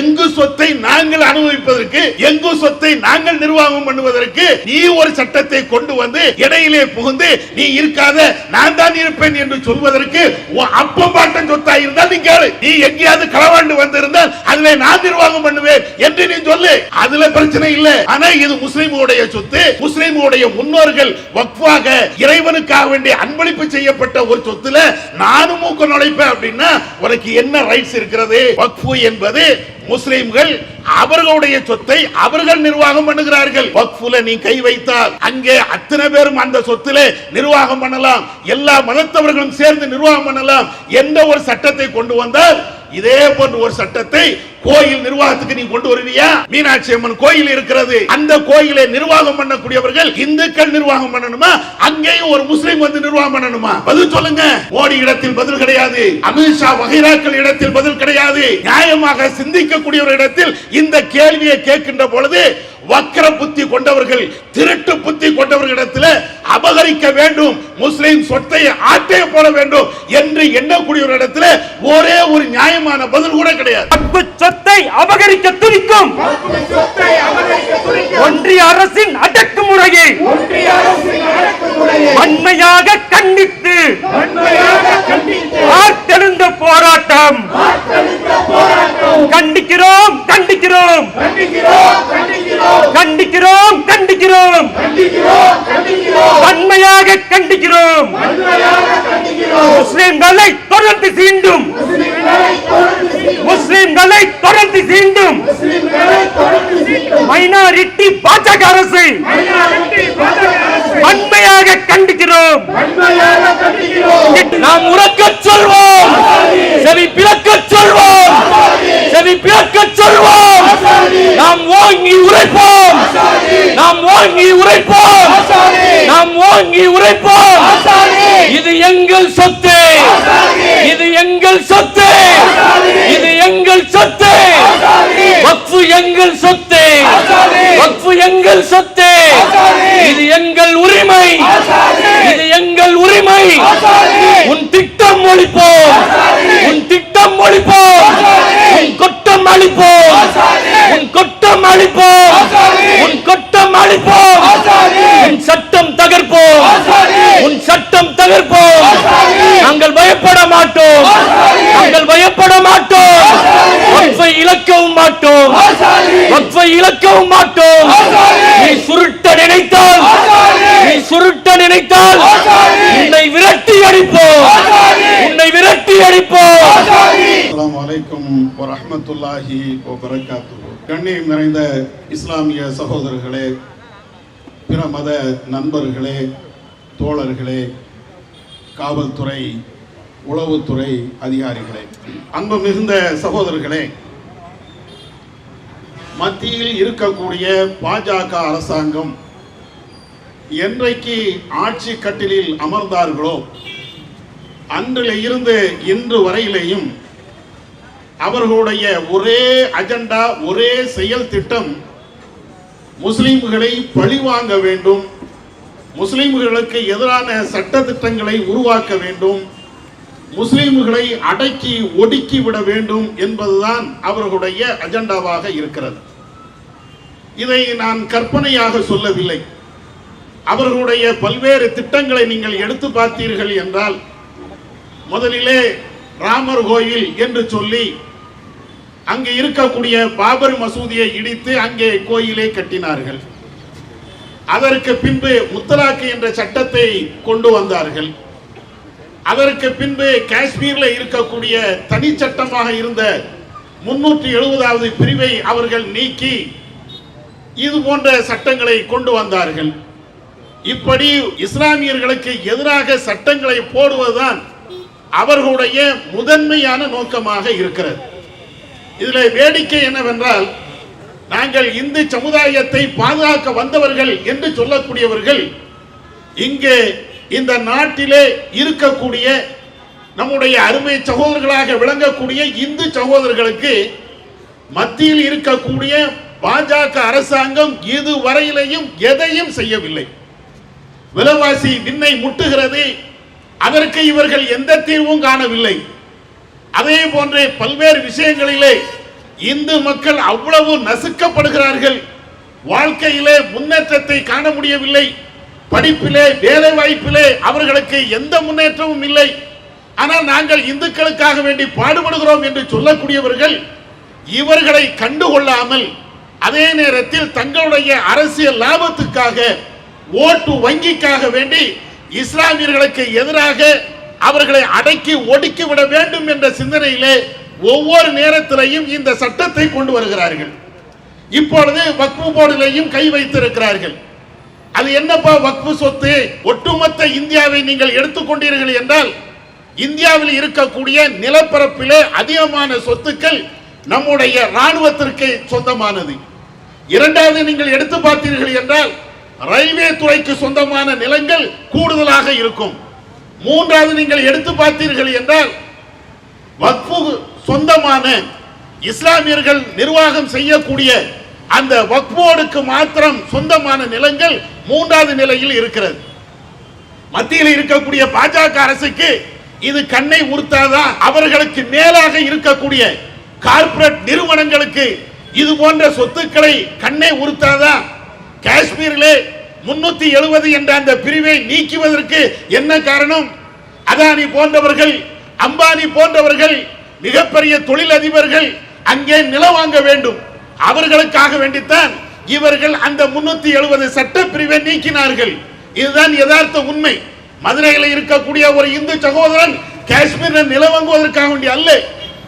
எங்கு சொத்தை நாங்கள் அனுபவிப்பதற்கு, எங்கு சொத்தை நாங்கள் நிர்வாகம் பண்ணுவதற்கு நீ ஒரு சட்டத்தை கொண்டு வந்து இடையிலே புகுந்து நீ இருக்காத நான் தான் இருப்பேன் என்று சொல்வதற்கு அப்பம் பாட்டன் சொத்தா இருந்தால் நீ கேளு. நீ எங்கேயாவது களவாண்டு வந்திருந்தால் அதுல நான் நிர்வாகம் பண்ணுவேன் என்று நீ சொல்லு. அதுல பிரச்சனை இல்ல. ஆனா இது முஸ்லிமுடைய சொத்து, முஸ்லிமுடைய முன்னோர்கள் வக்ஃபாக இறைவனுக்காக வேண்டிய அன்பளிப்பு செய்யப்பட்ட ஒரு சொத்துல நானும் மூக்க நுழைப்பேன் அப்படின்னா உனக்கு என்ன ரைட்ஸ் இருக்கிறது? வக்ஃபு என்பது முஸ்லிம்கள் அவர்களுடைய சொத்தை அவர்கள் நிர்வாகம் பண்ணுகிறார்கள். வக்ஃபுல நீ கை வைத்தால் அங்கே அத்தனை பேரும் அந்த சொத்துல நிர்வாகம் பண்ணலாம், எல்லா மதத்தவர்களும் சேர்ந்து நிர்வாகம் பண்ணலாம் என்ற ஒரு சட்டத்தை கொண்டு வந்தால் இதே போன்ற ஒரு சட்டத்தை கோயில் நிர்வாகத்துக்கு நீ கொண்டு வருவியா? மீனாட்சி அம்மன் கோயில் இருக்கிறது, அந்த கோயிலை நிர்வாகம் பண்ணக்கூடியவர்கள் இந்துக்கள் நிர்வாகம் பண்ணணுமா? அங்கேயும் ஒரு முஸ்லிம் வந்து நிர்வாகம் பண்ணணுமா? பதில் சொல்லுங்க. மோடி இடத்தில் பதில் கிடையாது, அமித்ஷா வகைராக்கள் இடத்தில் பதில் கிடையாது. நியாயமாக சிந்திக்கக்கூடியவர் இடத்தில் இந்த கேள்வியை கேட்கின்ற பொழுது வக்கர புத்தி கொண்டவர்கள், திருட்டு புத்தி கொண்டவர்களிடத்தில் அபகரிக்க வேண்டும், முஸ்லிம் சொத்தை ஆட்டைய போட வேண்டும் என்று எண்ணக்கூடியவரிடத்தில் ஒரே ஒரு நியாயமான பதில் கூட கிடையாது. சொத்தை அபகரிக்க துடிக்கும் ஒன்றிய அரசின் அடக்குமுறையை வன்மையாக கண்டித்து ஆர்த்தெழுந்த போராட்டம். கண்டிக்கிறோம் கண்டிக்கிறோம் கண்டிக்கிறோம் கண்டிக்கிறோம் வன்மையாக கண்டிக்கிறோம். முஸ்லிம்களை தொடர்ந்து சீண்டும், முஸ்லிம்களை தொடர்ந்து சீண்டும் மைனாரிட்டி பாஜக அரசை வன்மையாக கண்டிக்கிறோம். நாம் உறக்கச் சொல்வோம், செவி பிளக்கச் சொல்வோம், செவி பிளக்கச் சொல்வோம். நாம் ஓங்கி உரைப்போம், நாம் ஓங்கி உரைப்போம், நாம் ஓங்கி உரைப்போம். இது எங்கள் சொத்து, இது எங்கள் சொத்து, இது எங்கள் சொத்து. வக்ஃபு எங்கள் சொத்து, வக்ஃபு எங்கள் சொத்து. இது எங்கள் உரிமை, இது எங்கள் உரிமை. உன் திட்டம் ஒழிப்போம், உன் திட்டம் ஒழிப்போம், உன் கொட்டம் அழிப்போம், உன் கொட்டம் அழிப்போம், உன் கொட்டம் அழிப்போம். உன் சட்டம் தகர்ப்போம், உன் சட்டம் தகர்ப்போம். நாங்கள் பயப்பட மாட்டோம், நாங்கள் பயப்பட மாட்டோம். வக்ஃபை இழக்கவும் மாட்டோம், வக்ஃபை இழக்கவும் மாட்டோம். நீ சுருட்ட நினைத்தால், நீ சுருட்ட நினைத்தால் உன்னை விரட்டி அடிப்போம், உன்னை விரட்டி அடிப்போம். அஸ்ஸலாமு அலைக்கும் வரஹ்மத்துல்லாஹி வபரகாத்துஹு. கண்ணியம் நிறைந்த இஸ்லாமிய சகோதரர்களே, பிற மத நண்பர்களே, தோழர்களே, காவல்துறை, உளவுத்துறை அதிகாரிகளே, அன்பு மிகுந்த சகோதரர்களே, மத்தியில் இருக்கக்கூடிய பாஜக அரசாங்கம் என்றைக்கு ஆட்சி கட்டிலில் அமர்ந்தார்களோ அன்றில் இருந்து இன்று வரையிலேயும் அவர்களுடைய ஒரே அஜெண்டா, ஒரே செயல் திட்டம் முஸ்லிம்களை பழிவாங்க வேண்டும், முஸ்லிம்களுக்கு எதிரான சட்ட திட்டங்களை உருவாக்க வேண்டும், முஸ்லிம்களை அடக்கி ஒடுக்கி விட வேண்டும் என்பதுதான் அவர்களுடைய அஜெண்டாவாக இருக்கிறது. இதை நான் கற்பனையாக சொல்லவில்லை. அவர்களுடைய பல்வேறு திட்டங்களை நீங்கள் எடுத்து பார்த்தீர்கள் என்றால், முதலிலே ராமர் கோயில் என்று சொல்லி அங்கே இருக்கக்கூடிய பாபர் மசூதியை இடித்து அங்கே கோயிலை கட்டினார்கள். அதற்கு பின்பு முத்தலாக்கு என்ற சட்டத்தை கொண்டு வந்தார்கள். அதற்கு பின்பு காஷ்மீரில் இருக்கக்கூடிய தனி சட்டமாக இருந்த 370வது பிரிவை அவர்கள் நீக்கி இது போன்ற சட்டங்களை கொண்டு வந்தார்கள். இப்படி இஸ்லாமியர்களுக்கு எதிராக சட்டங்களை போடுவதுதான் அவர்களுடைய முதன்மையான நோக்கமாக இருக்கிறது. இதில் வேடிக்கை என்னவென்றால், நாங்கள் இந்து சமுதாயத்தை பாதுகாக்க வந்தவர்கள் என்று சொல்லக்கூடியவர்கள் இங்கே இந்த நாட்டிலே இருக்கக்கூடிய நம்முடைய அருமை சகோதரர்களாக விளங்கக்கூடிய இந்து சகோதரர்களுக்கு மத்தியில் இருக்கக்கூடிய பாஜக அரசாங்கம் இதுவரையிலையும் எதையும் செய்யவில்லை. விலைவாசி விண்ணை முட்டுகிறது, அதற்கு இவர்கள் எந்த தீர்வும் காணவில்லை. அதே போன்ற பல்வேறு விஷயங்களிலே இந்து மக்கள் அவ்வளவு நசுக்கப்படுகிறார்கள். வாழ்க்கையிலே முன்னேற்றத்தை காண முடியவில்லை. படிப்பிலே, வேலை வாய்ப்பிலே அவர்களுக்கு எந்த முன்னேற்றமும் இல்லை. ஆனால் நாங்கள் இந்துக்களுக்காக வேண்டி பாடுபடுகிறோம் என்று சொல்லக்கூடியவர்கள் இவர்களை கண்டுகொள்ளாமல் அதே நேரத்தில் தங்களுடைய அரசியல் லாபத்துக்காக, ஓட்டு வங்கிக்காக வேண்டி இஸ்லாமியர்களுக்கு எதிராக அவர்களை அடக்கி ஒடுக்கி விட வேண்டும் என்ற சிந்தனையிலே ஒவ்வொரு நேரத்திலையும் இந்த சட்டத்தை கொண்டு வருகிறார்கள். இப்பொழுது வக்ஃபு போர்டிலையும் கை வைத்திருக்கிறார்கள். அது என்னப்பா வக்ஃபு சொத்து? ஒட்டுமொத்த இந்தியாவை நீங்கள் எடுத்துக்கொண்டீர்கள் என்றால் இந்தியாவில் இருக்கக்கூடிய நிலப்பரப்பிலே அதிகமான சொத்துக்கள் நம்முடைய ராணுவத்திற்கு சொந்தமானது. இரண்டாவது, நீங்கள் எடுத்து பார்த்தீர்கள் என்றால் ரயில்வே துறைக்கு சொந்தமான நிலங்கள் கூடுதலாக இருக்கும். மூன்றாவது, நீங்கள் எடுத்து பார்த்தீர்கள் என்றால் வக்ஃபு சொந்தமான இஸ்லாமியர்கள் நிர்வாகம் செய்யக்கூடிய அந்த வக்ஃபோர்டுக்கு மாத்திரம் சொந்தமான நிலங்கள் மூன்றாவது நிலையில் இருக்கிறது. மத்தியில் இருக்கக்கூடிய பாஜக அரசுக்கு இது கண்ணை உறுத்தாதா? அவர்களுக்கு மேலாக இருக்கக்கூடிய கார்ப்பரேட் நிறுவனங்களுக்கு இது போன்ற சொத்துக்களை கண்ணை உறுத்தாதா? காஷ்மீரிலே 370 என்ற அந்த பிரிவை நீக்குவதற்கு என்ன காரணம்? அதானி போன்றவர்கள், அம்பானி போன்றவர்கள், மிகப்பெரிய தொழிலதிபர்கள் அங்கே நிலம் வாங்க வேண்டும். அவர்களுக்காக வேண்டித்தான் இவர்கள் அந்த 370 சட்ட பிரிவை நீக்கினார்கள். இதுதான் யதார்த்த உண்மை. மதுரையில் இருக்கக்கூடிய ஒரு இந்து சகோதரன் காஷ்மீரில் நிலம் வாங்குவதற்காக வேண்டிய அல்ல,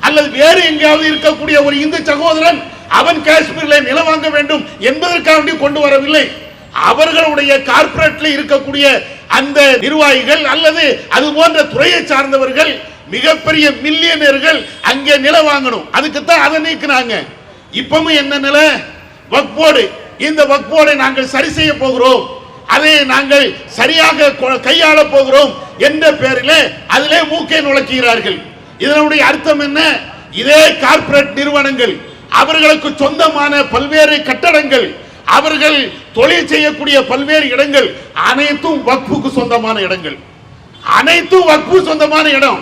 அல்லது வேறு எங்கேயாவது இருக்கக்கூடிய ஒரு இந்து சகோதரன் அவன் காஷ்மீரில் நிலம் வாங்க வேண்டும் என்பதற்காக வேண்டி கொண்டு வரவில்லை. அவர்களுடைய கார்ப்பரேட்ல இருக்கக்கூடிய அந்த நிர்வாகிகள் அல்லது அது போன்ற துறையை சார்ந்தவர்கள், மிகப்பெரிய மில்லியனர்கள் அங்கே நிலம் வாங்கணும். அதுக்குத்தான் அதை நீக்கினாங்க. இப்பவும் என்ன நிலை? வக்ஃப் போர்டு. இந்த வக்ஃப் போர்டை நாங்கள் சரி செய்ய போகிறோம், அதை நாங்கள் சரியாக கையாள போகிறோம் என்ற பெயரில் அதிலே மூக்கை நுழைக்கிறார்கள். இதனுடைய அர்த்தம் என்ன? இதே கார்ப்பரேட் நிறுவனங்கள், அவர்களுக்கு சொந்தமான பல்வேறு கட்டடங்கள், அவர்கள் தொழில் செய்யக்கூடிய பல்வேறு இடங்கள் அனைத்தும் வக்ஃபுக்கு சொந்தமான இடங்கள், அனைத்தும் வக்ஃபு சொந்தமான இடம்.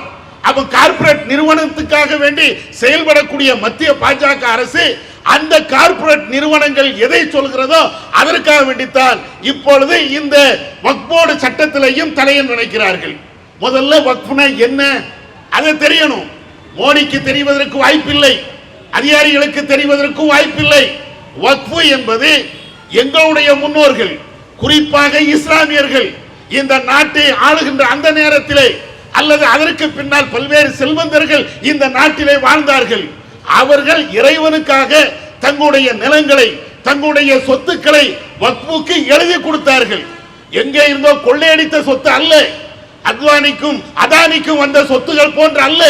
அப்ப கார்ப்பரேட் நிறுவனத்துக்காக வேண்டி செயல்படக்கூடிய மத்திய பாஜக அரசு அந்த கார்ப்பரேட் நிறுவனங்கள் எதை சொல்கிறதோ அதற்காக வேண்டித்தான் இப்பொழுது இந்த வக்ஃப் போர்டு சட்டத்திலையும் தலையை நினைக்கிறார்கள். முதல்ல வக்ஃப்னா என்ன அது தெரியணும். மோடிக்கு தெரிவதற்கு வாய்ப்பில்லை, அதிகாரிகளுக்கு தெரிவதற்கு வாய்ப்பில்லை. வக்ஃபு என்பது எங்களுடைய முன்னோர்கள், குறிப்பாக இஸ்லாமியர்கள் இந்த நாட்டை ஆளுகின்ற அந்த நேரத்திலே அல்லது அதற்கு பின்னால் பல்வேறு செல்வந்தர்கள் இந்த நாட்டிலே வாழ்ந்தார்கள். அவர்கள் இறைவனுக்காக தங்களுடைய நிலங்களை, தங்களுடைய சொத்துக்களை வக்ஃபுக்கு எழுதி கொடுத்தார்கள். எங்கே இருந்தோ கொள்ளையடித்த சொத்து அல்ல, அத்வானிக்கும் அதானிக்கும் வந்த சொத்துகள் போன்ற அல்ல,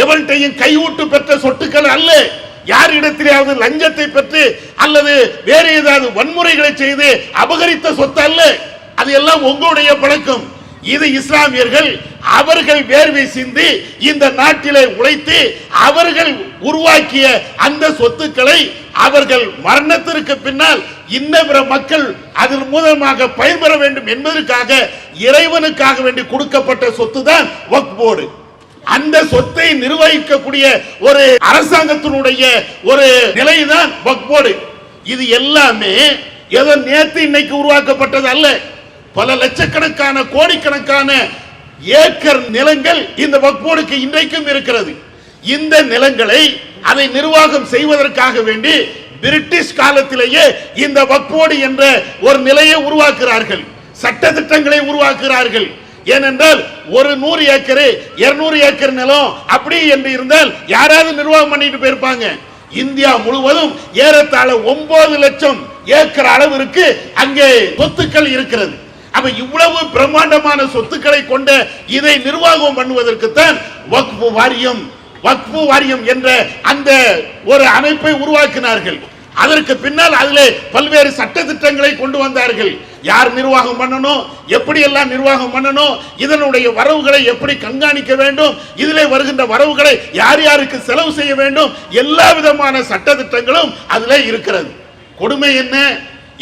எவன்கிட்டையும் கையூட்டு பெற்ற சொத்துக்கள் அல்ல, யாரிடத்திலாவது லஞ்சத்தை பெற்று அல்லது வேறு ஏதாவது வன்முறைகளை செய்து அபகரித்த சொத்து அல்ல. அது எல்லாம் உங்களுடைய பழக்கம். இது இஸ்லாமியர்கள் அவர்கள் வேர்வை சிந்தி இந்த நாட்டிலே உழைத்து அவர்கள் உருவாக்கிய அந்த சொத்துக்களை அவர்கள் மரணத்திற்கு பின்னால் இன்ன பிற மக்கள் அதன் மூலமாக பயன்பெற வேண்டும் என்பதற்காக இறைவனுக்காக வேண்டி கொடுக்கப்பட்ட சொத்து தான் வக்ஃப் போர்டு. அந்த சொத்தை நிர்வகிக்கக்கூடிய ஒரு அரசாங்கத்தினுடைய ஒரு நிலைதான் வக்ஃப் போர்டு. இது எல்லாமே ஏதோ நேற்று இன்னைக்கு உருவாக்கப்பட்டது அல்ல. பல லட்சக்கணக்கான கோடிக்கணக்கான ஏக்கர் நிலங்கள் இந்த வக்ஃப் போர்டுக்கு இன்றைக்கும் இருக்கிறது. இந்த நிலங்களை அதை நிர்வாகம் செய்வதற்காக வேண்டி பிரிட்டிஷ் காலத்திலேயே இந்த வக்ஃப் போர்டு என்ற ஒரு நிலையை உருவாக்குகிறார்கள், சட்ட திட்டங்களை உருவாக்குகிறார்கள். ஏனென்றால் ஒரு 100 ஏக்கர் 200 ஏக்கர் நிலம் அப்படி என்று இருந்தால் யாராவது நிர்வாகம் பண்ணிட்டு போயிருப்பாங்க. இந்தியா முழுவதும் ஏறத்தாழ 9 லட்சம் ஏக்கர் அளவிற்கு அங்கே சொத்துக்கள் இருக்கிறது. அப்ப இவ்வளவு பிரம்மாண்டமான சொத்துக்களை கொண்ட இதை நிர்வாகம் பண்ணுவதற்கு தான் வக்ஃப் வாரியம் என்ற அந்த ஒரு அமைப்பை உருவாக்கினார்கள். அதற்கு பின்னால் அதிலே பல்வேறு சட்ட திட்டங்களை கொண்டு வந்தார்கள். யார் நிர்வாகம் பண்ணணும், எப்படி எல்லாம் நிர்வாகம் பண்ணணும், இதனுடைய வரவுகளை எப்படி கண்காணிக்க வேண்டும், இதிலே வருகின்ற வரவுகளை யார் யாருக்கு செலவு செய்ய வேண்டும், எல்லா விதமான சட்ட திட்டங்களும் அதிலே இருக்கிறது. கொடுமை என்ன?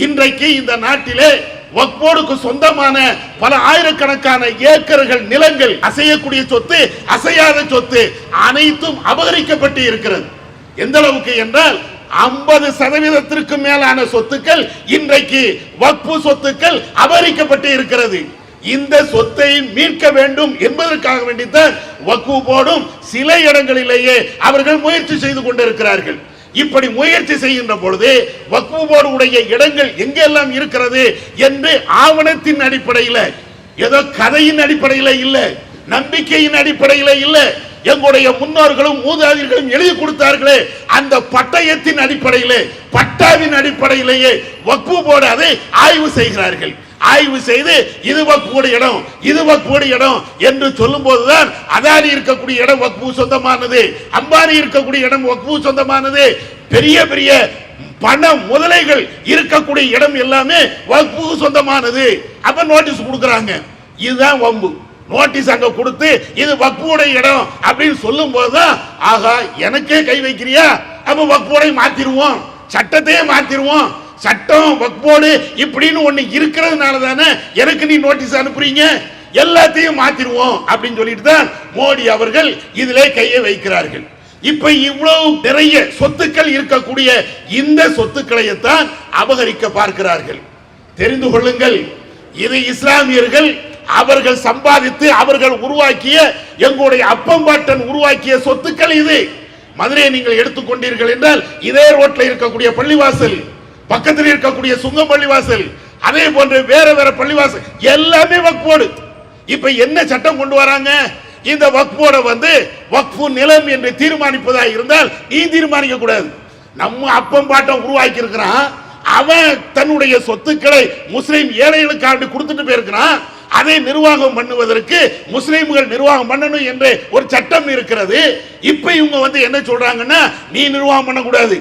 இன்றைக்கு இந்த நாட்டிலே வக்ஃப் போர்டுக்கு சொந்தமான பல ஆயிரக்கணக்கான ஏக்கர்கள் நிலங்கள், அசையக்கூடிய சொத்து, அசையாத சொத்து அனைத்தும் அபகரிக்கப்பட்டு இருக்கிறது. எந்த அளவுக்கு என்றால் 50% மேலான சொத்துக்கள் இன்றைக்கு வக்ஃபு சொத்துக்கள் அபகரிக்கப்பட்டு இருக்கிறது. இந்த சொத்தை மீட்க வேண்டும் என்பதற்காக வேண்டித்தான் வக்ஃபு போர்டும் சில இடங்களிலேயே அவர்கள் முயற்சி செய்து கொண்டிருக்கிறார்கள். இப்படி முயற்சி செய்கின்ற பொழுது வக்ஃபு போர்டுடைய இடங்கள் எங்கெல்லாம் இருக்கிறது என்று ஆவணத்தின் அடிப்படையில், ஏதோ கதையின் அடிப்படையில் இல்ல, நம்பிக்கையின் அடிப்படையில் இல்ல, எங்களுடைய முன்னோர்களும் மூதாதையர்களும் எழுதி கொடுத்தார்களே அந்த பட்டயத்தின் அடிப்படையில், பட்டாவின் அடிப்படையிலேயே வக்ஃபு போர்டு அதை ஆய்வு செய்கிறார்கள். ஆய்வு செய்து இது வக்ஃபு இடம், இது வக்ஃபு இடம் என்று சொல்லும் போதுதான் அதானி இருக்கக்கூடிய இடம் வக்ஃபு சொந்தமானது, அம்பானி இருக்கக்கூடிய இடம் வக்ஃபு சொந்தமானது, பெரிய பெரிய பண முதலைகள் இருக்கக்கூடிய இடம் எல்லாமே வக்ஃபு சொந்தமானது. அப்ப நோட்டீஸ் கொடுக்கறாங்க. இதுதான் வம்பு. நோட்டீஸ் அங்க கொடுத்து இது வக்ஃபுடைய இடம் அப்படின்னு சொல்லும் போதுதான் ஆகா எனக்கே கை வைக்கிறியா, அப்ப வக்ஃபுடை மாத்திருவோம், சட்டத்தையே மாத்திருவோம், சட்டம் வக்ஃபோடு இப்படின்னு ஒண்ணு இருக்கிறதுனால தானே எனக்கு நீ நோட்டீஸ் அனுப்புறீங்க, எல்லாத்தையும் மாத்திருவோம் அப்படின்னு சொல்லிட்டு தான் மோடி அவர்கள் இதிலே கையை வைக்கிறார்கள். இப்ப இவ்வளவு நிறைய சொத்துக்கள் இருக்கக்கூடிய இந்த சொத்துக்களைத்தான் அபகரிக்க பார்க்கிறார்கள். தெரிந்து கொள்ளுங்கள், இது இஸ்லாமியர்கள் அவர்கள் சம்பாதித்து அவர்கள் உருவாக்கிய, எங்களுடைய அப்பம்பாட்டன் உருவாக்கிய சொத்துக்கள் இது. மதுரையை நீங்கள் எடுத்துக்கொண்டீர்கள் என்றால் இதே ரோட்ல இருக்கக்கூடிய பள்ளிவாசல், பக்கத்தில் இருக்கக்கூடிய சுங்கம் பள்ளிவாசல், அதே போன்ற வேற வேற பள்ளிவாசல் எல்லாமே வக்ஃபோடு. இப்ப என்ன சட்டம் கொண்டு வராங்க? இந்த வக்ஃபோட வக்ஃபு நிலம் என்று தீர்மானிப்பதா இருந்தால் நீ தீர்மானிக்க கூடாது. நம்ம அப்பம் பாட்டம் உருவாக்கி இருக்கிறான், அவன் தன்னுடைய சொத்துக்களை முஸ்லிம் ஏழைகளுக்காக கொடுத்துட்டு போயிருக்கிறான். அதை நிர்வாகம் பண்ணுவதற்கு முஸ்லிம்கள் நிர்வாகம் பண்ணணும் என்ற ஒரு சட்டம் இருக்கிறது. இப்ப இவங்க என்ன சொல்றாங்கன்னா நீ நிர்வாகம் பண்ணக்கூடாது.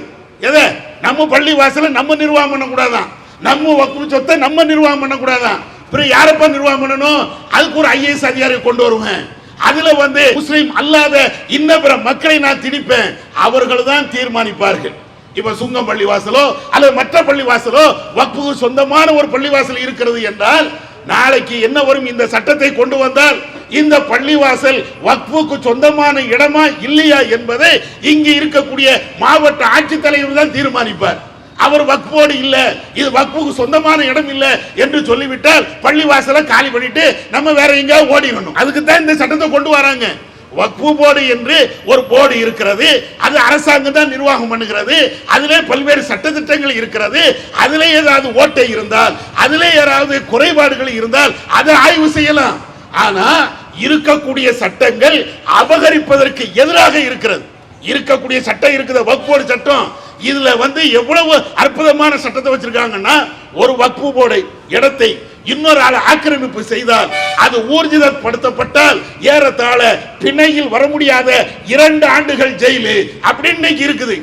எதை? நம்ம பள்ளி வாசல நம்ம நிர்வாகம் பண்ணக்கூடாதான், நம்ம வக்ஃபு சொத்தை நம்ம நிர்வாகம் பண்ணக்கூடாதான். பிறகு யாரப்பா நிர்வாகம் பண்ணணும்? அதுக்கு ஒரு IAS அதிகாரி கொண்டு வருவேன். அதுல முஸ்லிம் அல்லாத இன்ன பிற மக்களை நான் திணிப்பேன், அவர்கள் தான் தீர்மானிப்பார்கள். இப்ப சுங்கம் பள்ளிவாசலோ அல்லது மற்ற பள்ளிவாசலோ வக்ஃபுக்கு சொந்தமான ஒரு பள்ளிவாசல் இருக்கிறது என்றால் நாளைக்கு என்ன வரும்? இந்த சட்டத்தை கொண்டு வந்தால் இந்த பள்ளிவாசல் வக்ஃபுக்கு சொந்தமான இடமா இல்லையா என்பதை இங்கு இருக்கக்கூடிய மாவட்ட ஆட்சித்தலைவர் தான் தீர்மானிப்பார். அவர் வக்ஃபோடு இல்ல, இது வக்ஃபுக்கு சொந்தமான இடம் இல்ல என்று சொல்லிவிட்டால் பள்ளிவாசலை காலி பண்ணிட்டு நம்ம வேற எங்கேயாவது ஓடிடணும். அதுக்கு தான் இந்த சட்டத்தை கொண்டு வராங்க. வக்ஃபு போர்டு என்று ஒரு போர்டு இருக்கிறது, அது அரசாங்கம் தான் நிர்வாகம் பண்ணுகிறது. அதிலே பல்வேறு சட்டத்திட்டங்கள் இருக்கிறது. அதிலே ஏதாவது ஓட்டை இருந்தால், அதிலே ஏதாவது குறைபாடுகள் இருந்தால் அதை ஆய்வு செய்யலாம். ஆனா இருக்கக்கூடிய சட்டங்கள் அபகரிப்பதற்கு எதிராக இருக்கிறது. இருக்கக்கூடிய சட்டம் இருக்குது, வக்ஃபு போர்டு சட்டம். இதுல எவ்வளவு அற்புதமான சட்டத்தை வச்சிருக்காங்கன்னா, ஒரு வக்ஃபு போர்டு இடத்தை இன்னொரு ஆள் ஆக்கிரமிப்பு செய்தால் அது ஊர்ஜிதப்படுத்தப்பட்டால் ஏறத்தாழ பிணையில் வர முடியாத 2 ஆண்டுகள் ஜெயிலு அப்படின்னு இருக்குது.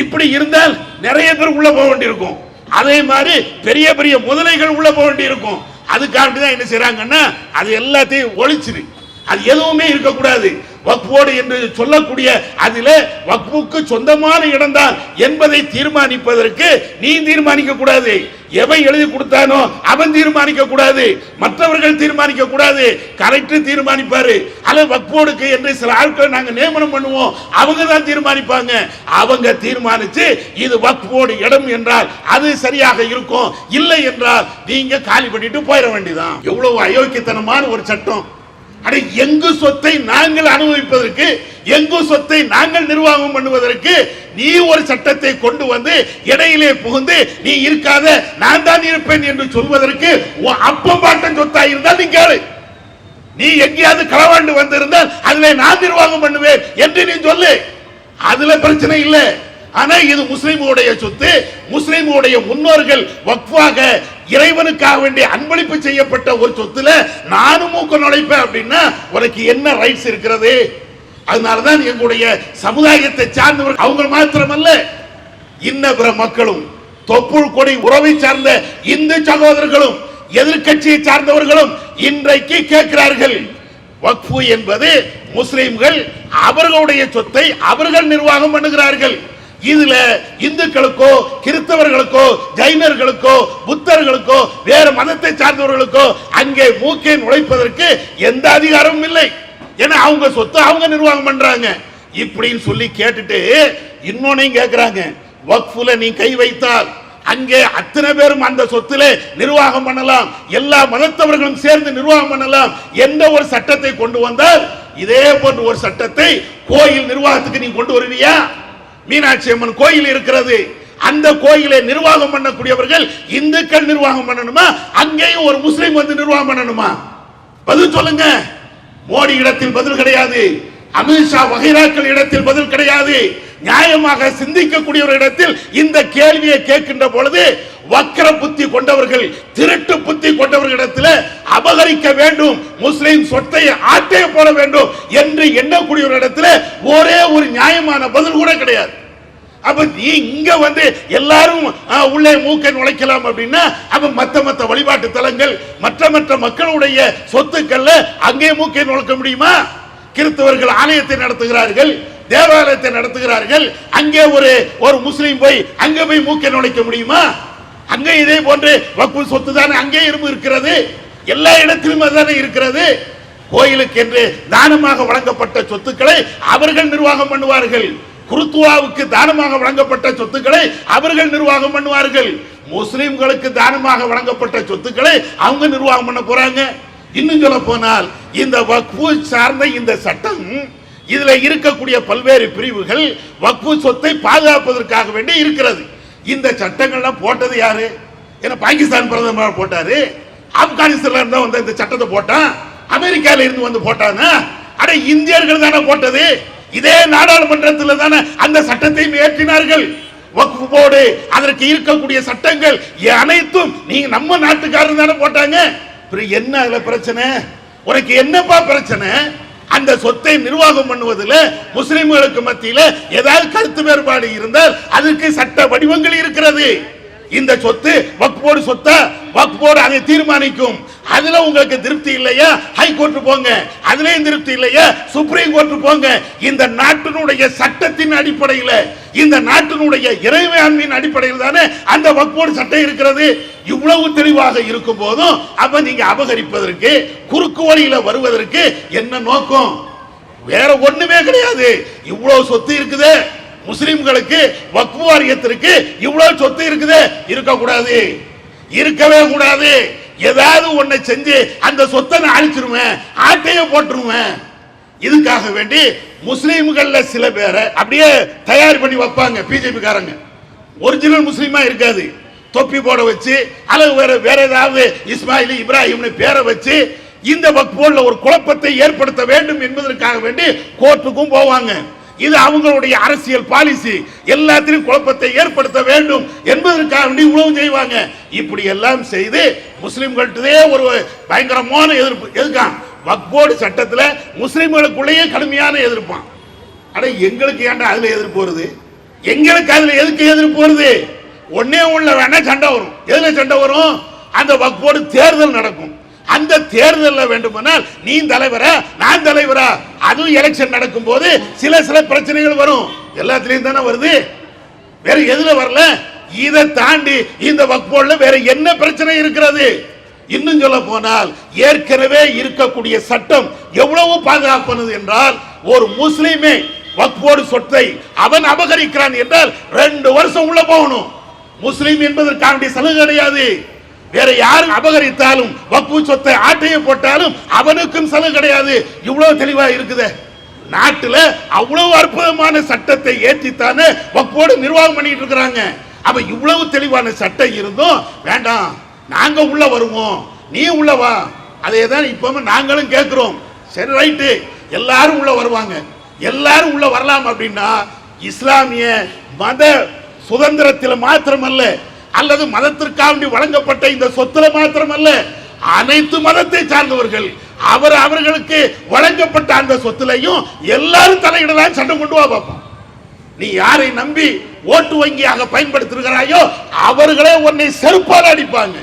இப்படி இருந்தால் நிறைய பேர் உள்ள போக வேண்டியிருக்கும். அதே மாதிரி பெரிய பெரிய முதலைகள் உள்ள போக வேண்டியிருக்கும். அதுக்காக தான் என்ன செய்யறாங்கன்னா அது எல்லாத்தையும் ஒழிச்சிரு, அது எதுவுமே இருக்கக்கூடாது. வக்ஃபோடு என்று சொல்லக்கூடிய அதில வக்ஃபுக்கு சொந்தமான இடம் தான் என்பதை தீர்மானிப்பதற்கு நீ தீர்மானிக்க கூடாது. எவை எழுதி கொடுத்தானோ அவன் தீர்மானிக்க கூடாது, மற்றவர்கள் தீர்மானிக்க கூடாது. கரெக்ட் தீர்மானிப்பாரு. அல்ல வக்ஃபோடுக்கு என்று சில ஆட்களை நாங்க நியமனம் பண்ணுவோம், அவங்க தான் தீர்மானிப்பாங்க. அவங்க தீர்மானிச்சு இது வக்ஃபோடு இடம் என்றால் அது சரியாக இருக்கும், இல்லை என்றால் நீங்க காலி பண்ணிட்டு போயிட வேண்டியதான். எவ்வளவு அயோக்கியத்தனமான ஒரு சட்டம்! அட, எங்கு சொத்தை நாங்கள் அனுபவிப்பதற்கு, எங்கு சொத்தை நாங்கள் நிர்வாகம் பண்ணுவதற்கு நீ ஒரு சட்டத்தை கொண்டு இடையிலே புகுந்து நீ இருக்காத நான் தான் இருப்பேன் என்று சொல்வதற்கு அப்பம் பாட்டன் சொத்தா இருந்தால் நீ கேளு. நீ எங்கேயாவது களவாண்டு வந்திருந்தால் அதுல நான் நிர்வாகம் பண்ணுவேன் என்று நீ சொல்லு, அதுல பிரச்சனை இல்லை. ஆனா இது முஸ்லிமுடைய சொத்து, முஸ்லிமுடைய முன்னோர்கள் வக்ஃபாக இறைவனுக்காக வேண்டிய அன்பளிப்பு செய்யப்பட்ட ஒரு சொத்துல நானும் மூக்க நுழைப்பேன் அப்படின்னா உனக்கு என்ன ரைட்ஸ் இருக்கிறது? அதனாலதான் எங்களுடைய சமுதாயத்தை சார்ந்தவர்கள் அவங்க மாத்திரமல்ல, இன்ன பிற மக்களும், தொப்புள் கொடி உறவை சார்ந்த இந்து சகோதரர்களும், எதிர்கட்சியை சார்ந்தவர்களும் இன்றைக்கு கேட்கிறார்கள். வக்ஃபு என்பது முஸ்லிம்கள் அவர்களுடைய சொத்தை அவர்கள் நிர்வாகம் பண்ணுகிறார்கள். இதுல இந்துக்களுக்கோ கிறிஸ்தவர்களுக்கோ ஜைனர்களுக்கோ புத்தர்களுக்கோ வேற மதத்தை சார்ந்தவர்களுக்கோ அங்கே மூக்கை நுழைப்பதற்கு எந்த அதிகாரமும் இல்லை. ஏன்னா அவங்க சொத்து அவங்க நிர்வாகம் பண்றாங்க. இப்படின்னு சொல்லி கேட்டுட்டு இன்னொன்னையும் கேட்கிறாங்க, வக்ஃபுல நீ கை வைத்தால் அங்கே அத்தனை பேரும் அந்த சொத்திலே நிர்வாகம் பண்ணலாம், எல்லா மதத்தவர்களும் சேர்ந்து நிர்வாகம் பண்ணலாம் என்ற ஒரு சட்டத்தை கொண்டு வந்தால், இதே போன்ற ஒரு சட்டத்தை கோயில் நிர்வாகத்துக்கு நீ கொண்டு வருவியா? மீனாட்சி அம்மன் கோயில் இருக்கிறது, அந்த கோயிலை நிர்வாகம் பண்ணக்கூடியவர்கள் இந்துக்கள் நிர்வாகம் பண்ணணுமா, அங்கேயும் ஒரு முஸ்லிம் வந்து நிர்வாகம் பண்ணணுமா? பதில் சொல்லுங்க. மோடி இடத்தில் பதில் கிடையாது, அமித்ஷா வகைராக்கள் இடத்தில் பதில் கிடையாது. நியாயமாக சிந்திக்கக்கூடிய ஒரு இடத்தில் இந்த கேள்வியை கேட்கின்ற பொழுது வக்கர புத்தி கொண்டவர்கள், திருட்டு புத்தி கொண்டவர்களிடத்தில் அபகரிக்க வேண்டும், முஸ்லிம் சொத்தை ஆட்டைய போட வேண்டும் என்று எண்ணக்கூடிய ஒரு இடத்துல ஒரே ஒரு நியாயமான பதில் கூட கிடையாது. அப்ப நீ இங்க வந்து எல்லாரும் உள்ளே மூக்கை நுழைக்கலாம் அப்படின்னா, அப்ப மத்த வழிபாட்டு தலங்கள் மற்ற மக்களுடைய சொத்துக்கள்ல அங்கே மூக்கை நுழைக்க முடியுமா? கிறிஸ்தவர்கள் ஆலயத்தை நடத்துகிறார்கள், தேவாலயத்தை நடத்துகிறார்கள், அங்கே ஒரு முஸ்லீம் போய் அங்க போய் மூக்கை நுழைக்க முடியுமா? அங்கே இதே போன்று வக்ஃபு சொத்து தானே அங்கே இருக்கிறது, எல்லா இடத்திலும் அதுதானே இருக்கிறது. கோயிலுக்கு என்று தானமாக வழங்கப்பட்ட சொத்துக்களை அவர்கள் நிர்வாகம் பண்ணுவார்கள், குருத்துவாவுக்கு தானமாக வழங்கப்பட்ட சொத்துக்களை அவர்கள் நிர்வாகம் பண்ணுவார்கள், முஸ்லிம்களுக்கு தானமாக வழங்கப்பட்ட சொத்துக்களை அவங்க நிர்வாகம் பண்ண போறாங்க. இன்னும் சொல்ல போனால் இந்த வக்ஃபு சார்ந்த இந்த சட்டம், இதுல இருக்கக்கூடிய பல்வேறு பிரிவுகள் வக்ஃபு சொத்தை பாதுகாப்பதற்காக வேண்டி இருக்கிறது. இந்த சட்டங்கள்லாம் போட்டது யாரு? ஏன்னா பாகிஸ்தான் பிரதமர் போட்டாரு, ஆப்கானிஸ்தான்ல இருந்தா வந்து இந்த சட்டத்தை போட்டான், அமெரிக்கால இருந்து வந்து போட்டானா? அட இந்தியர்கள் தானே போட்டது. இதே நாடாளுமன்றத்தில் தானே அந்த சட்டத்தை ஏற்றினார்கள். வக்ஃப் போர்டு, அதற்கு இருக்கக்கூடிய சட்டங்கள் அனைத்தும் நீங்க நம்ம நாட்டுக்காரர் தானே போட்டாங்க. என்ன அதுல பிரச்சனை? உனக்கு என்னப்பா பிரச்சனை? அந்த சொத்தை நிர்வாகம் பண்ணுவதில் முஸ்லிம்களுக்கு மத்தியில் ஏதாவது கருத்து வேறுபாடு இருந்தால் அதற்கு சட்ட வடிவங்கள் இருக்கிறது. இந்த சொத்து வக்ஃப் போர்டு சொத்தா, வக்ஃப் போர்டு அதை தீர்மானிக்கும். அதுல உங்களுக்கு திருப்தி இல்லையா, ஹைகோர்ட் போங்க. அதுலயும் திருப்தி இல்லையா, சுப்ரீம் கோர்ட் போங்க. இந்த நாட்டினுடைய சட்டத்தின் அடிப்படையில், இந்த நாட்டினுடைய இறைமையாண்மையின் அடிப்படையில் தானே அந்த வக்ஃப் போர்டு சட்டம் இருக்கிறது. இவ்வளவு தெளிவாக இருக்கும் போதும் அப்ப நீங்க அபகரிப்பதற்கு, குறுக்கு வழியில வருவதற்கு என்ன நோக்கம்? வேற ஒண்ணுமே கிடையாது. இவ்வளவு சொத்து இருக்குது முஸ்லிம்களுக்கு, வக்ஃப் வாரியத்திற்கு இவ்வளவு சொத்து இருக்குது, இருக்கக்கூடாது, இருக்கவே கூடாது. ஏதாவது ஒன்றை செஞ்சு அந்த சொத்தை அழிச்சிருவேன், ஆட்டைய போட்டுருவேன். இதுக்காக வேண்டி முஸ்லிம்கள்ல சில பேரை அப்படியே தயார் பண்ணி வைப்பாங்க பிஜேபி காரங்க. ஒரிஜினல் முஸ்லிமா இருக்காது, தொப்பி போட வச்சு அல்லது வேற ஏதாவது இஸ்மாயில் இப்ராஹிம்னு பேரை வச்சு இந்த வக்ஃப் போர்டுல ஒரு குழப்பத்தை ஏற்படுத்த வேண்டும் என்பதற்காக வேண்டி கோர்ட்டுக்கும் போவாங்க. இது அவங்களுடைய அரசியல் பாலிசி. எல்லாத்திலும் குழப்பத்தை ஏற்படுத்த வேண்டும் என்பதற்காக வேண்டி இவ்வளவு செய்வாங்க. இப்படி எல்லாம் செய்து முஸ்லிம்கள்ட்டே ஒரு பயங்கரமான எதிர்ப்பு. எதுக்கான்? வக்ஃப் போர்டு சட்டத்துல முஸ்லிம்களுக்குள்ளேயே கடுமையான எதிர்ப்பான். அட எங்களுக்கு ஏன்டா அதுல எதிர்ப்பு வருது? எங்களுக்கு அதுல எதுக்கு எதிர்ப்பு வருது? ஒன்னே உள்ள வேணா சண்டை வரும். எதுல சண்டை வரும்? அந்த வக்ஃப் போர்டு தேர்தல் நடக்கும். அந்த தேர்தலில் வேண்டுமானால் நீ தலைவரா நான் தலைவரா, அதுவும் எலெக்ஷன் நடக்கும் போது சில பிரச்சனைகள் வரும். எல்லாத்திலையும் தானே வருது, வேற எதுல வரல? இதை தாண்டி இந்த வக்ஃப் போர்டுல வேற என்ன பிரச்சனை இருக்கிறது? இன்னும் சொல்ல போனால் ஏற்கனவே இருக்கக்கூடிய சட்டம் எவ்வளவு பாதுகாப்பானது என்றால், ஒரு முஸ்லிமே வக்ஃப் போர்டு சொத்தை அவன் அபகரிக்கிறான் என்றால் 2 வருஷம் உள்ள போகணும். முஸ்லிம் என்பதற்கான சலுகை கிடையாது. வேற யாரும் அபகரித்தாலும் வக்ஃபு சொத்தை ஆட்டைய போட்டாலும் அவனுக்கும் சலுகை கிடையாது. இவ்வளவு தெளிவா இருக்குது. நாட்டுல அவ்வளவு அற்புதமான சட்டத்தை ஏற்றித்தானே வக்ஃப் போர்டு நிர்வாகம் பண்ணிட்டு இருக்கிறாங்க. அப்ப இவ்வளவு தெளிவான சட்டம் இருந்தும் வேண்டாம், நாங்க உள்ள வருவோம், நீ உள்ள வா. அதே தான் இப்ப நாங்களும் கேட்கிறோம். சரி ரைட்டு, எல்லாரும் உள்ள வருவாங்க, எல்லாரும் உள்ள வரலாம் அப்படின்னா இஸ்லாமிய மத சுதந்திரத்தில் மாத்திரமல்ல, அல்லது மதத்திற்காக வழங்கப்பட்ட இந்த சொத்துல மாத்திரமல்ல, அனைத்து மதத்தை சார்ந்தவர்கள் அவர்களுக்கு வழங்கப்பட்ட அந்த சொத்துலையும் எல்லாரும் தலையிடலாம், சட்டம் கொண்டு வா பார்ப்போம். நீ யாரை நம்பி ஓட்டு வங்கியாக பயன்படுத்துகிறாயோ அவர்களே உன்னை செருப்பால் அடிப்பாங்க.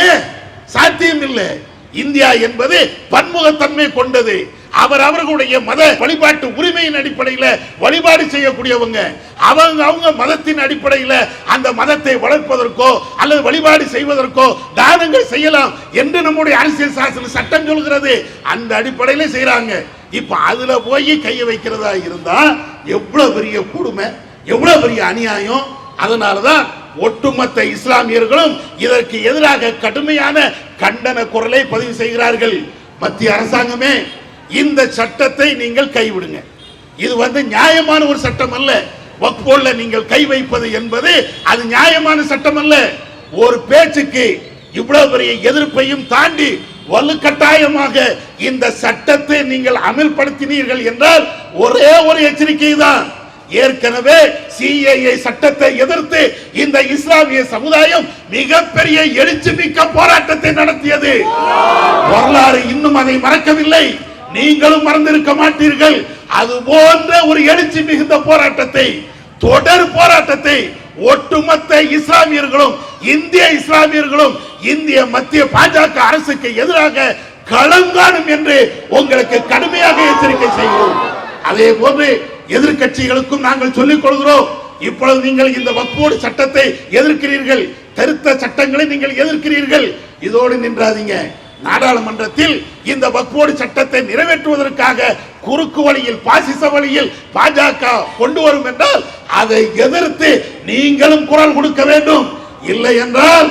ஏன்? சாத்தியம் இல்லை. இந்தியா என்பது பன்முகத்தன்மை கொண்டது. அவர்களுடைய மத வழிபாட்டு உரிமையின் அடிப்படையில் வழிபாடு செய்யக்கூடியவங்க. அவங்க மதத்தின் அடிப்படையில் அந்த மதத்தை வளர்ப்பதற்கோ அல்லது வழிபாடு செய்வதற்கோ தானங்கள் செய்யலாம் என்று நம்முடைய அரசியல் சாசன சட்டம் சொல்கிறது. அந்த அடிப்படையில் செய்யறாங்க. இப்ப அதுல போய் கைய வைக்கிறதா இருந்தா எவ்வளவு பெரிய கொடுமை, எவ்வளவு பெரிய அநியாயம். அதனாலதான் ஒட்டுமொத்த இஸ்லாமியர்களும் இதற்கு எதிராக கடுமையான கண்டன குரலை பதிவு செய்கிறார்கள். மத்திய அரசாங்கமே இந்த சட்டத்தை நீங்கள் கைவிடுங்க. இது நியாயமான ஒரு சட்டம் அல்ல. வக்ஃபுல நீங்கள் கை வைப்பது என்பது அது நியாயமான சட்டம் அல்ல. ஒரு பேச்சுக்கு இவ்வளவு பெரிய எதிர்ப்பையும் தாண்டி வலுக்கட்டாயமாக இந்த சட்டத்தை நீங்கள் அமல்படுத்தினீர்கள் என்றால் ஒரே ஒரு எச்சரிக்கை தான். ஏற்கனவே சிஏஏ சட்டத்தை எதிர்த்து இந்த இஸ்லாமிய சமுதாயம் மிகப்பெரிய எழுச்சி மிக்க போராட்டத்தை நடத்தியது. வரலாறு இன்னும் அதை மறக்கவில்லை. நீங்களும் மறந்திருக்க மாட்டீர்கள். அது போன்ற ஒரு எழுச்சி மிகுந்த போராட்டத்தை, தொடர் போராட்டத்தை ஒட்டுமொத்த இஸ்லாமியர்களும் இந்திய இஸ்லாமியர்களும் இந்திய மத்திய பாஜக அரசுக்கு எதிராக களம் காணும் என்று உங்களுக்கு கடுமையாக எச்சரிக்கை செய்கிறோம். அதே போன்று எதிர்க்கட்சிகளுக்கும் நாங்கள் சொல்லிக் கொள்கிறோம். இப்பொழுது நீங்கள் இந்த வக்ஃப் சட்டத்தை எதிர்க்கிறீர்கள், திருத்த சட்டங்களை நீங்கள் எதிர்க்கிறீர்கள். இதோடு நின்றாதீங்க. நாடாளுமன்றத்தில் இந்த வக்ஃப் சட்டத்தை நிறைவேற்றுவதற்காக குறுக்கு வழியில், பாசிச வழியில் பாஜக கொண்டு வரும் என்றால் அதை எதிர்த்து நீங்களும் குரல் கொடுக்க வேண்டும். இல்லை என்றால்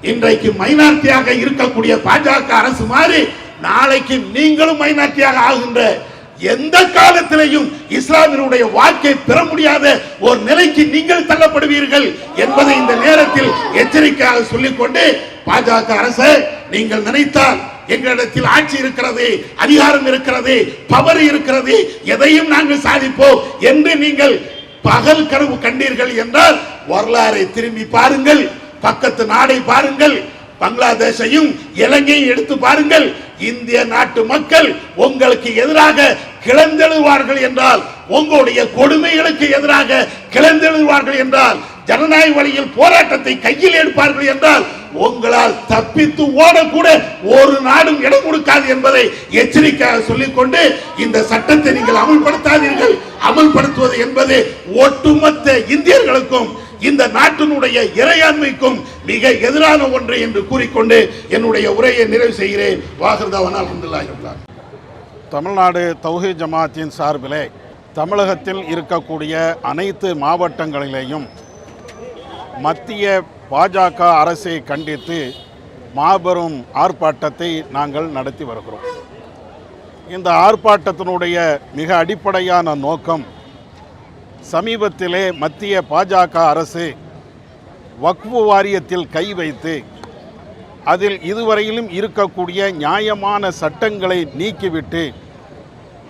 இன்றைக்கு மைனாரிட்டியாக இருக்கக்கூடிய பாஜக அரசு மாதிரி நாளைக்கு நீங்களும் மைனாரிட்டியாக ஆகின்ற எந்த காலத்திலேயும் இஸ்லாமியருடைய வாக்கை பெற முடியாத ஒரு நிலைக்கு நீங்கள் தள்ளப்படுவீர்கள் என்பதை இந்த நேரத்தில் எச்சரிக்கையாக சொல்லிக்கொண்டு, பாஜக அரசு நீங்கள் நினைத்தால் எங்களிடத்தில் ஆட்சி இருக்கிறது, அதிகாரம் இருக்கிறது, பவர் இருக்கிறது, எதையும் நாங்கள் சாதிப்போம் என்று நீங்கள் பகல் கனவு கண்டீர்கள் என்றால் வரலாறை திரும்பி பாருங்கள், பக்கத்து நாடை பாருங்கள், பங்களாதேஷையும் இலங்கையும் எடுத்து பாருங்கள். இந்திய நாட்டு மக்கள் உங்களுக்கு எதிராக கிளந்தெழுவார்கள் என்றால், உங்களுடைய கொடுமைகளுக்கு எதிராக கிளந்தெழுவார்கள் என்றால், ஜனநாயக வழியில் போராட்டத்தை கையில் எடுப்பார்கள் என்றால் உங்களால் தப்பித்து ஓடக்கூட ஒரு நாடும் இடம் கொடுக்காது என்பதை எச்சரிக்கையாக சொல்லிக்கொண்டு, இந்த சட்டத்தை நீங்கள் அமல்படுத்தாதீர்கள். அமல்படுத்துவது என்பது ஒட்டுமொத்த இந்தியர்களுக்கும் இந்த நாட்டினுடைய இறையாண்மைக்கும் மிக எதிரான ஒன்று என்று கூறிக்கொண்டு என்னுடைய உரையை நிறைவு செய்கிறேன். வாஹிர்தாவானா அல்ஹம்துலில்லாஹ். தமிழ்நாடு தௌஹீத் ஜமாத்தின் சார்பிலே தமிழகத்தில் இருக்கக்கூடிய அனைத்து மாவட்டங்களிலேயும் மத்திய பாஜக அரசை கண்டித்து மாபெரும் ஆர்ப்பாட்டத்தை நாங்கள் நடத்தி வருகிறோம். இந்த ஆர்ப்பாட்டத்தினுடைய மிக அடிப்படையான நோக்கம், சமீபத்திலே மத்திய பாஜக அரசு வக்ஃப் வாரியத்தில் கை வைத்து அதில் இதுவரையிலும் இருக்கக்கூடிய நியாயமான சட்டங்களை நீக்கிவிட்டு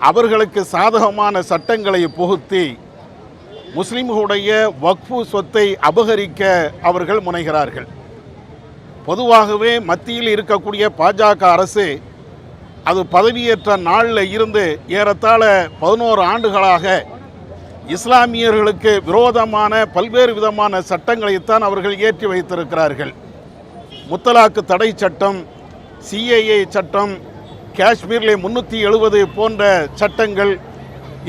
அவர்களுக்கு சாதகமான சட்டங்களை புகுத்தி முஸ்லிம்களுடைய வக்ஃப் சொத்தை அபகரிக்க அவர்கள் முனைகிறார்கள். பொதுவாகவே மத்தியில் இருக்கக்கூடிய பாஜக அரசு அது பதவியேற்ற நாளில் இருந்து ஏறத்தாழ 11 ஆண்டுகளாக இஸ்லாமியர்களுக்கு விரோதமான பல்வேறு விதமான சட்டங்களைத்தான் அவர்கள் ஏற்றி வைத்திருக்கிறார்கள். முத்தலாக்கு தடை சட்டம், சிஏஏ சட்டம், காஷ்மீரிலே 370 போன்ற சட்டங்கள்,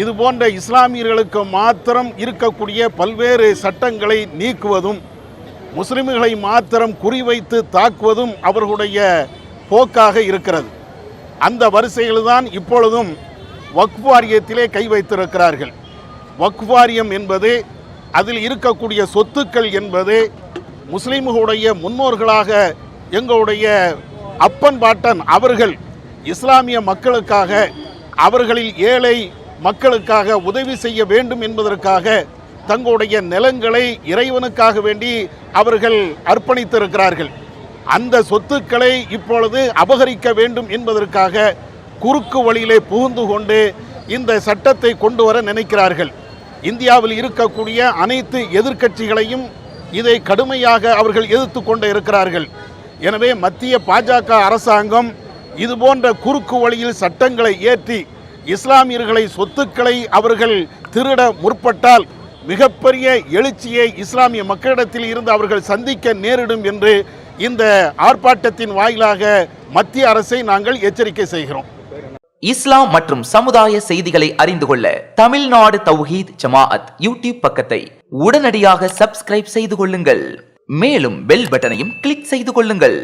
இது போன்ற இஸ்லாமியர்களுக்கு மாத்திரம் இருக்கக்கூடிய பல்வேறு சட்டங்களை நீக்குவதும் முஸ்லிம்களை மாத்திரம் குறிவைத்து தாக்குவதும் அவர்களுடைய போக்காக இருக்கிறது. அந்த வரிசையில்தான் இப்பொழுதும் வக்ஃப் வாரியத்திலே கை வைத்திருக்கிறார்கள். வக்ஃப் வாரியம் என்பது, அதில் இருக்கக்கூடிய சொத்துக்கள் என்பது முஸ்லிம்களுடைய முன்னோர்களாக எங்களுடைய அப்பன் பாட்டன் அவர்கள் இஸ்லாமிய மக்களுக்காக, அவர்களில் ஏழை மக்களுக்காக உதவி செய்ய வேண்டும் என்பதற்காக தங்களுடைய நிலங்களை இறைவனுக்காக வேண்டி அவர்கள் அர்ப்பணித்திருக்கிறார்கள். அந்த சொத்துக்களை இப்பொழுது அபகரிக்க வேண்டும் என்பதற்காக குறுக்கு வழியிலே புகுந்து கொண்டு இந்த சட்டத்தை கொண்டு வர நினைக்கிறார்கள். இந்தியாவில் இருக்கக்கூடிய அனைத்து எதிர்க்கட்சிகளையும் இதை கடுமையாக அவர்கள் எதிர்த்து கொண்டு இருக்கிறார்கள். எனவே மத்திய பாஜக அரசாங்கம் இது போன்ற குறுக்கு வழியில் சட்டங்களை ஏற்றி இஸ்லாமியர்களை சொத்துக்களை அவர்கள் திருட முற்பட்டால் மிகப்பெரிய எழுச்சியை இஸ்லாமிய மக்களிடத்தில் இருந்து அவர்கள் சந்திக்க நேரிடும் என்று இந்த ஆர்ப்பாட்டத்தின் வாயிலாக மத்திய அரசை நாங்கள் எச்சரிக்கை செய்கிறோம். இஸ்லாம் மற்றும் சமுதாய செய்திகளை அறிந்து கொள்ள தமிழ்நாடு தௌஹீத் ஜமாஅத் யூடியூப் பக்கத்தை உடனடியாக சப்ஸ்கிரைப் செய்து கொள்ளுங்கள். மேலும் பெல் பட்டனையும் கிளிக் செய்து கொள்ளுங்கள்.